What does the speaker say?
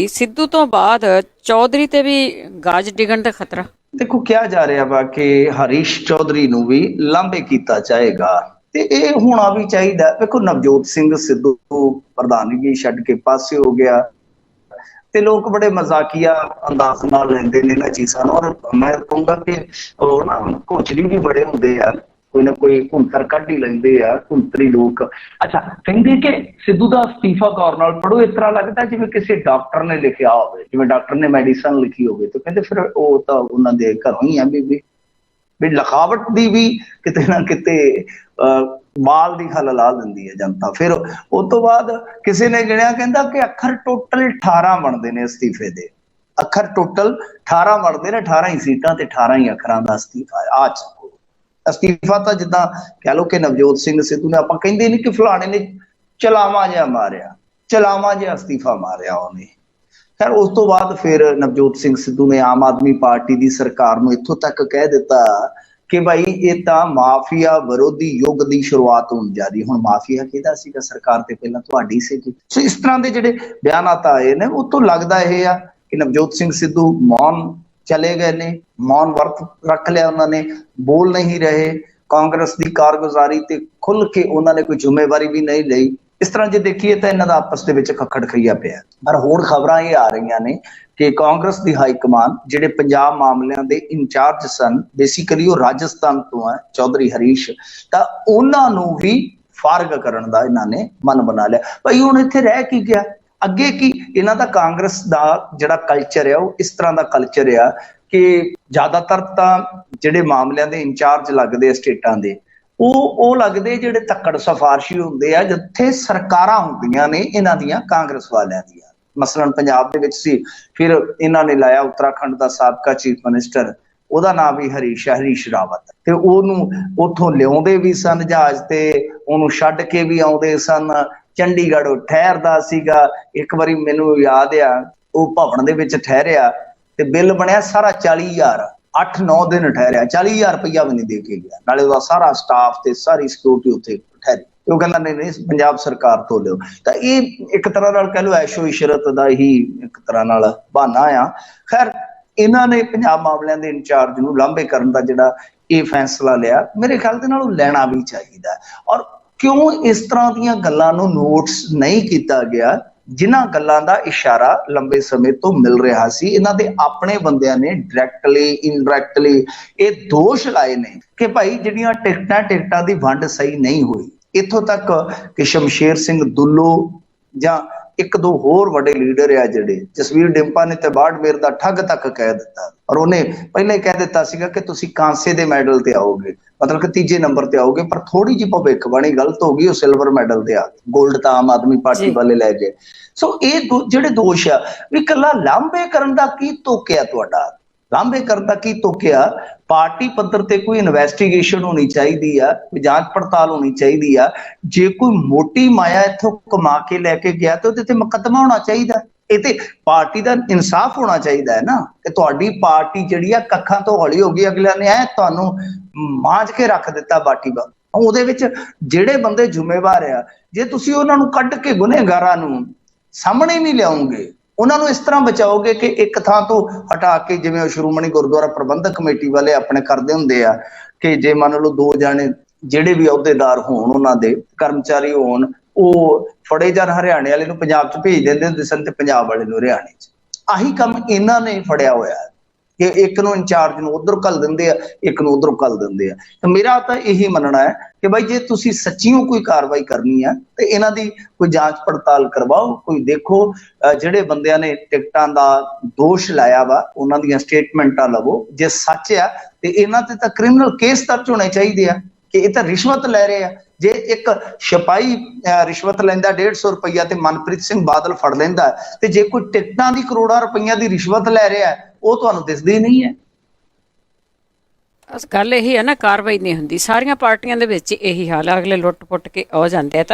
सिद्धू तो बाद चौधरी ते भी गाज डिगण का खतरा। देखो क्या जा रहा वा कि हरीश चौधरी ਨੂੰ ਵੀ ਲਾਂਭੇ ਕੀਤਾ ਜਾਏਗਾ ਤੇ ਇਹ ਹੋਣਾ ਵੀ ਚਾਹੀਦਾ। ਦੇਖੋ ਨਵਜੋਤ ਸਿੰਘ ਸਿੱਧੂ ਪ੍ਰਧਾਨਗੀ ਛੱਡ ਕੇ ਪਾਸੇ ਹੋ ਗਿਆ ਤੇ ਲੋਕ ਬੜੇ ਮਜ਼ਾਕੀਆ ਅੰਦਾਜ਼ ਨਾਲ ਲੈਂਦੇ ਨੇ ਇਹਨਾਂ ਚੀਜ਼ਾਂ ਨੂੰ। ਔਰ ਮੈਂ ਕਹੂੰਗਾ ਕਿ ਉਹ ਨਾ ਘੋਚਰੀ ਵੀ ਬੜੇ ਹੁੰਦੇ ਆ, ਕੋਈ ਨਾ ਕੋਈ ਘੁੰਤਰ ਕੱਢ ਹੀ ਲੈਂਦੇ ਆ ਘੁੰਤਰੀ ਲੋਕ। ਅੱਛਾ, ਕਹਿੰਦੇ ਕਿ ਸਿੱਧੂ ਦਾ ਅਸਤੀਫਾ ਗੌਰ ਨਾਲ ਪੜ੍ਹੋ, ਇਸ ਤਰ੍ਹਾਂ ਲੱਗਦਾ ਜਿਵੇਂ ਕਿਸੇ ਡਾਕਟਰ ਨੇ ਲਿਖਿਆ ਹੋਵੇ, ਜਿਵੇਂ ਡਾਕਟਰ ਨੇ ਮੈਡੀਸਨ ਲਿਖੀ ਹੋਵੇ। ਤੇ ਕਹਿੰਦੇ ਫਿਰ ਉਹ ਤਾਂ ਉਹਨਾਂ ਦੇ ਘਰੋਂ ਹੀ ਆ ਵੀ ਲਿਖਾਵਟ ਦੀ ਵੀ ਕਿਤੇ ਨਾ ਕਿਤੇ ਮਾਲ ਦੀ ਖੱਲ ਲਾ ਦਿੰਦੀ ਹੈ ਜਨਤਾ। ਫਿਰ ਉਸ ਤੋਂ ਬਾਅਦ ਕਿਸੇ ਨੇ ਗਿਣਿਆ, ਕਹਿੰਦਾ ਕਿ ਅੱਖਰ ਟੋਟਲ 18 ਬਣਦੇ ਨੇ ਅਸਤੀਫੇ ਦੇ। ਅੱਖਰ ਟੋਟਲ 18 ਬਣਦੇ ਨੇ, 18 ਹੀ ਸੀਟਾਂ ਤੇ 18 ਹੀ ਅੱਖਰਾਂ ਦਾ ਅਸਤੀਫਾ। ਆ ਅਸਤੀਫਾ ਤਾਂ ਜਿੱਦਾਂ ਕਹਿ ਲਓ ਕਿ ਨਵਜੋਤ ਸਿੰਘ ਸਿੱਧੂ ਨੇ, ਆਪਾਂ ਕਹਿੰਦੇ ਨਹੀਂ ਕਿ ਫਲਾਣੇ ਨੇ ਚਲਾਵਾ ਜਿਹਾ ਮਾਰਿਆ, ਚਲਾਵਾ ਜਿਹਾ ਅਸਤੀਫਾ ਮਾਰਿਆ ਉਹਨੇ। ਖੈਰ ਉਸ ਤੋਂ ਬਾਅਦ ਫਿਰ ਨਵਜੋਤ ਸਿੰਘ ਸਿੱਧੂ ਨੇ ਆਮ ਆਦਮੀ ਪਾਰਟੀ ਦੀ ਸਰਕਾਰ ਨੂੰ ਇੱਥੋਂ ਤੱਕ ਕਹਿ ਦਿੱਤਾ ਕਿ ਭਾਈ ਇਹ ਤਾਂ ਮਾਫੀਆ ਵਿਰੋਧੀ ਯੁੱਗ ਦੀ ਸ਼ੁਰੂਆਤ ਹੋਣ ਜਾ ਰਹੀ। ਹੁਣ ਮਾਫੀਆ ਕਿਹਦਾ ਸੀਗਾ? ਸਰਕਾਰ ਤੇ ਪਹਿਲਾਂ ਤੁਹਾਡੀ ਸੀਗੀ। ਸੋ ਇਸ ਤਰ੍ਹਾਂ ਦੇ ਜਿਹੜੇ ਬਿਆਨਾਤ ਆਏ ਨੇ, ਉਹ ਤੋਂ ਲੱਗਦਾ ਇਹ ਆ ਕਿ ਨਵਜੋਤ ਸਿੰਘ ਸਿੱਧੂ ਮੌਨ ਚਲੇ ਗਏ ਨੇ, ਮੌਨ ਵਰਤ ਰੱਖ ਲਿਆ ਉਹਨਾਂ ਨੇ, ਬੋਲ ਨਹੀਂ ਰਹੇ। ਕਾਂਗਰਸ ਦੀ ਕਾਰਗੁਜ਼ਾਰੀ ਤੇ ਖੁੱਲ ਕੇ ਉਹਨਾਂ ਨੇ ਕੋਈ ਜ਼ਿੰਮੇਵਾਰੀ ਵੀ ਨਹੀਂ ਲਈ। ਇਸ ਤਰ੍ਹਾਂ ਜੇ ਦੇਖੀਏ ਤਾਂ ਇਹਨਾਂ ਦਾ ਆਪਸ ਦੇ ਵਿੱਚ ਖੱਖੜ-ਖਈਆ ਪਿਆ। ਪਰ ਹੁਣ ਖਬਰਾਂ ਇਹ ਆ ਰਹੀਆਂ ਨੇ ਕਿ ਕਾਂਗਰਸ ਦੀ ਹਾਈ ਕਮਾਨ, ਜਿਹੜੇ ਪੰਜਾਬ ਮਾਮਲਿਆਂ ਦੇ ਇੰਚਾਰਜ ਸਨ, ਬੇਸਿਕਲੀ ਉਹ ਰਾਜਸਥਾਨ ਤੋਂ ਹੈ, ਚੌਧਰੀ ਹਰੀਸ਼, ਤਾਂ ਉਹਨਾਂ ਨੂੰ ਵੀ ਫਾਰਗ ਕਰਨ ਦਾ ਇਹਨਾਂ ਨੇ ਮਨ ਬਣਾ ਲਿਆ। ਭਾਈ ਹੁਣ ਇੱਥੇ ਰਹਿ ਕੀ ਗਿਆ? ਅੱਗੇ ਕੀ? ਇਹਨਾਂ ਦਾ ਕਾਂਗਰਸ ਦਾ ਜਿਹੜਾ ਕਲਚਰ ਆ, ਉਹ ਇਸ ਤਰ੍ਹਾਂ ਦਾ ਕਲਚਰ ਆ ਕਿ ਜ਼ਿਆਦਾਤਰ ਤਾਂ ਜਿਹੜੇ ਮਾਮਲਿਆਂ ਦੇ ਇੰਚਾਰਜ ਲੱਗਦੇ ਆ ਸਟੇਟਾਂ ਦੇ, ਉਹ ਲੱਗਦੇ ਜਿਹੜੇ ਤੱਕੜ ਸਿਫਾਰਸ਼ੀ ਹੁੰਦੇ ਆ, ਜਿੱਥੇ ਸਰਕਾਰਾਂ ਹੁੰਦੀਆਂ ਨੇ ਇਹਨਾਂ ਦੀਆਂ ਕਾਂਗਰਸ ਵਾਲਿਆਂ ਦੀਆਂ। ਮਸਲਨ ਪੰਜਾਬ ਦੇ ਵਿੱਚ ਸੀ, ਫਿਰ ਇਹਨਾਂ ਨੇ ਲਾਇਆ ਉੱਤਰਾਖੰਡ ਦਾ ਸਾਬਕਾ ਚੀਫ ਮਿਨਿਸਟਰ, ਉਹਦਾ ਨਾਮ ਵੀ ਹਰੀਸ਼ ਰਾਵਤ, ਤੇ ਉਹਨੂੰ ਉੱਥੋਂ ਲਿਆਉਂਦੇ ਵੀ ਸਨ ਜਹਾਜ਼ ਤੇ, ਉਹਨੂੰ ਛੱਡ ਕੇ ਵੀ ਆਉਂਦੇ ਸਨ। ਚੰਡੀਗੜ੍ਹ ਉਹ ਠਹਿਰਦਾ ਸੀਗਾ। ਇੱਕ ਵਾਰੀ ਮੈਨੂੰ ਯਾਦ ਆ, ਉਹ ਭਵਨ ਦੇ ਵਿੱਚ ਠਹਿਰਿਆ ਤੇ ਬਿੱਲ ਬਣਿਆ ਸਾਰਾ 40,000, 8-9 ਦਿਨ ਠਹਿਰਿਆ, 40,000 ਰੁਪਇਆ ਵੀ ਨਹੀਂ ਦੇ ਕੇ ਗਿਆ। ਨਾਲੇ ਉਹਦਾ ਸਾਰਾ ਸਟਾਫ ਤੇ ਸਾਰੀ ਸਿਕਿਉਰਿਟੀ ਉੱਥੇ ਠਹਿਰੀ। ਉਹ ਕਹਿੰਦਾ ਨਹੀਂ ਪੰਜਾਬ ਸਰਕਾਰ ਤੋਂ ਲਿਓ। ਤਾਂ ਇਹ ਇੱਕ ਤਰ੍ਹਾਂ ਨਾਲ ਕਹਿ ਲਓ ਐਸ਼ੋ ਇਸ਼ਰਤ ਦਾ ਹੀ ਇੱਕ ਤਰ੍ਹਾਂ ਨਾਲ ਬਹਾਨਾ ਆ। ਖੈਰ, ਇਹਨਾਂ ਨੇ ਪੰਜਾਬ ਮਾਮਲਿਆਂ ਦੇ ਇੰਚਾਰਜ ਨੂੰ ਲਾਂਭੇ ਕਰਨ ਦਾ ਜਿਹੜਾ ਇਹ ਫੈਸਲਾ ਲਿਆ, ਮੇਰੇ ਖਿਆਲ ਦੇ ਨਾਲ ਉਹ ਲੈਣਾ ਵੀ ਚਾਹੀਦਾ। ਔਰ ਕਿਉਂ ਇਸ ਤਰ੍ਹਾਂ ਦੀਆਂ ਗੱਲਾਂ ਨੂੰ ਨੋਟਿਸ ਨਹੀਂ ਕੀਤਾ ਗਿਆ, ਜਿਨ੍ਹਾਂ ਗੱਲਾਂ ਦਾ ਇਸ਼ਾਰਾ ਲੰਬੇ ਸਮੇਂ ਤੋਂ ਮਿਲ ਰਿਹਾ ਸੀ? ਇਹਨਾਂ ਦੇ ਆਪਣੇ ਬੰਦਿਆਂ ਨੇ ਡਾਇਰੈਕਟਲੀ ਇਨਡਾਇਰੈਕਟਲੀ ਇਹ ਦੋਸ਼ ਲਾਏ ਨੇ ਕਿ ਭਾਈ ਜਿਹੜੀਆਂ ਟਿਕਟਾਂ ਦੀ ਵੰਡ ਸਹੀ ਨਹੀਂ ਹੋਈ। ਇੱਥੋਂ ਤੱਕ ਕਿ ਸ਼ਮਸ਼ੇਰ ਸਿੰਘ ਦੁੱਲੋ ਜਾਂ ਇੱਕ ਦੋ ਹੋਰ ਵੱਡੇ ਲੀਡਰ ਆ, ਜਿਹੜੇ ਜਸਵੀਰ ਡਿੰਪਾ ਨੇ ਤੇ ਬਾੜਮੇਰ ਦਾ ਠੱਗ ਤੱਕ ਕਹਿ ਦਿੱਤਾ। ਔਰ ਉਹਨੇ ਪਹਿਲਾਂ ਹੀ ਕਹਿ ਦਿੱਤਾ ਸੀਗਾ ਕਿ ਤੁਸੀਂ ਕਾਂਸੇ ਦੇ ਮੈਡਲ ਤੇ ਆਓਗੇ, ਮਤਲਬ ਕਿ ਤੀਜੇ ਨੰਬਰ ਤੇ ਆਓਗੇ। ਪਰ ਥੋੜੀ ਜਿਹੀ ਭਵਿੱਖਬਾਣੀ ਗਲਤ ਹੋ ਗਈ, ਉਹ ਸਿਲਵਰ ਮੈਡਲ ਤੇ ਆ, ਗੋਲਡ ਤਾਂ ਆਮ ਆਦਮੀ ਪਾਰਟੀ ਵਾਲੇ ਲੈ ਗਏ। ਸੋ ਇਹ ਜਿਹੜੇ ਦੋਸ਼ ਆ ਵੀ ਇਕੱਲਾ ਲਾਂਭੇ ਕਰਨ ਦਾ ਕੀ ਤੋਕਿਆ? ਤੁਹਾਡਾ ਲਾਂਭੇ ਕਰਨ ਦਾ ਕੀ ਤੋਕਿਆ? ਪਾਰਟੀ ਪੱਧਰ ਤੇ ਕੋਈ ਇਨਵੈਸਟੀਗੇਸ਼ਨ ਹੋਣੀ ਚਾਹੀਦੀ ਆ, ਕੋਈ ਜਾਂਚ ਪੜਤਾਲ ਹੋਣੀ ਚਾਹੀਦੀ ਆ। ਜੇ ਕੋਈ ਮੋਟੀ ਮਾਇਆ ਇੱਥੋਂ ਕਮਾ ਕੇ ਲੈ ਕੇ ਗਿਆ ਤੇ ਉਹਦੇ ਤੇ ਮੁਕੱਦਮਾ ਹੋਣਾ ਚਾਹੀਦਾ। ਇਹ ਤੇ ਪਾਰਟੀ ਦਾ ਇਨਸਾਫ ਹੋਣਾ ਚਾਹੀਦਾ ਹੈ ਨਾ, ਕਿ ਤੁਹਾਡੀ ਪਾਰਟੀ ਜਿਹੜੀ ਆ ਕੱਖਾਂ ਤੋਂ ਹੌਲੀ ਹੋ ਗਈ, ਅਗਲਿਆਂ ਨੇ ਤੁਹਾਨੂੰ ਮਾਂਜ ਕੇ ਰੱਖ ਦਿੱਤਾ ਬਾਟੀ ਬਾਗ। ਉਹਦੇ ਵਿੱਚ ਜਿਹੜੇ ਬੰਦੇ ਜ਼ਿੰਮੇਵਾਰ ਆ, ਜੇ ਤੁਸੀਂ ਉਹਨਾਂ ਨੂੰ ਕੱਢ ਕੇ ਗੁਨੇਗਾਰਾਂ ਨੂੰ ਸਾਹਮਣੇ ਨਹੀਂ ਲਿਆਓਗੇ, ਉਹਨਾਂ ਨੂੰ ਇਸ ਤਰ੍ਹਾਂ ਬਚਾਓਗੇ ਕਿ ਇੱਕ ਥਾਂ ਤੋਂ ਹਟਾ ਕੇ, ਜਿਵੇਂ ਉਹ ਸ਼੍ਰੋਮਣੀ ਗੁਰਦੁਆਰਾ ਪ੍ਰਬੰਧਕ ਕਮੇਟੀ ਵਾਲੇ ਆਪਣੇ ਕਰਦੇ ਹੁੰਦੇ ਆ ਕਿ ਜੇ ਮੰਨ ਲਓ 2 ਜਾਣੇ ਜਿਹੜੇ ਵੀ ਅਹੁਦੇਦਾਰ ਹੋਣ, ਉਹਨਾਂ ਦੇ ਕਰਮਚਾਰੀ ਹੋਣ, ਉਹ ਫੜੇ ਜਾਣ, ਹਰਿਆਣੇ ਵਾਲੇ ਨੂੰ ਪੰਜਾਬ 'ਚ ਭੇਜ ਦਿੰਦੇ ਹੁੰਦੇ ਸਨ ਤੇ ਪੰਜਾਬ ਵਾਲੇ ਨੂੰ ਹਰਿਆਣੇ 'ਚ। ਆਹੀ ਕੰਮ ਇਹਨਾਂ ਨੇ ਫੜਿਆ ਹੋਇਆ ਕਿ ਇੱਕ ਨੂੰ ਇੰਚਾਰਜ ਨੂੰ ਉਧਰ ਘੱਲ ਦਿੰਦੇ ਆ, ਇੱਕ ਨੂੰ ਉਧਰੋਂ ਘੱਲ ਦਿੰਦੇ ਆ। ਤੇ ਮੇਰਾ ਤਾਂ ਇਹੀ ਮੰਨਣਾ ਹੈ ਕਿ ਬਾਈ ਜੇ ਤੁਸੀਂ ਸੱਚੀਓ ਕੋਈ ਕਾਰਵਾਈ ਕਰਨੀ ਆ ਤੇ ਇਹਨਾਂ ਦੀ ਕੋਈ ਜਾਂਚ ਪੜਤਾਲ ਕਰਵਾਓ, ਕੋਈ ਦੇਖੋ ਜਿਹੜੇ ਬੰਦਿਆਂ ਨੇ ਟਿਕਟਾਂ ਦਾ ਦੋਸ਼ ਲਾਇਆ ਵਾ ਉਹਨਾਂ ਦੀਆਂ ਸਟੇਟਮੈਂਟਾਂ ਲਵੋ। ਜੇ ਸੱਚ ਆ ਤੇ ਇਹਨਾਂ ਤੇ ਤਾਂ ਕ੍ਰਿਮੀਨਲ ਕੇਸ ਦਰਜ ਹੋਣੇ ਚਾਹੀਦੇ ਆ ਕਿ ਇਹ ਤਾਂ ਰਿਸ਼ਵਤ ਲੈ ਰਹੇ ਆ। ਜੇ ਇੱਕ ਸਿਪਾਹੀ ਰਿਸ਼ਵਤ ਲੈਂਦਾ 150 ਰੁਪਈਆ ਤੇ ਮਨਪ੍ਰੀਤ ਸਿੰਘ ਬਾਦਲ ਫੜ ਲੈਂਦਾ, ਤੇ ਜੇ ਕੋਈ ਟਿਕਟਾਂ ਦੀ ਕਰੋੜਾਂ ਰੁਪਈਆ ਦੀ ਰਿਸ਼ਵਤ ਲੈ ਰਿਹਾ, ਉਹ ਤੁਹਾਨੂੰ ਦਿਸਦੀ ਨਹੀਂ ਹੈ। ਗੱਲ ਇਹੀ ਹੈ ਨਾ, ਕਾਰਵਾਈ ਨਹੀਂ ਹੁੰਦੀ। ਸਾਰੀਆਂ ਪਾਰਟੀਆਂ ਦੇ ਵਿੱਚ ਇਹੀ ਹਾਲ ਹੈ, ਅਗਲੇ ਲੁੱਟ ਪੁੱਟ ਕੇ ਆ ਜਾਂਦੇ ਆ।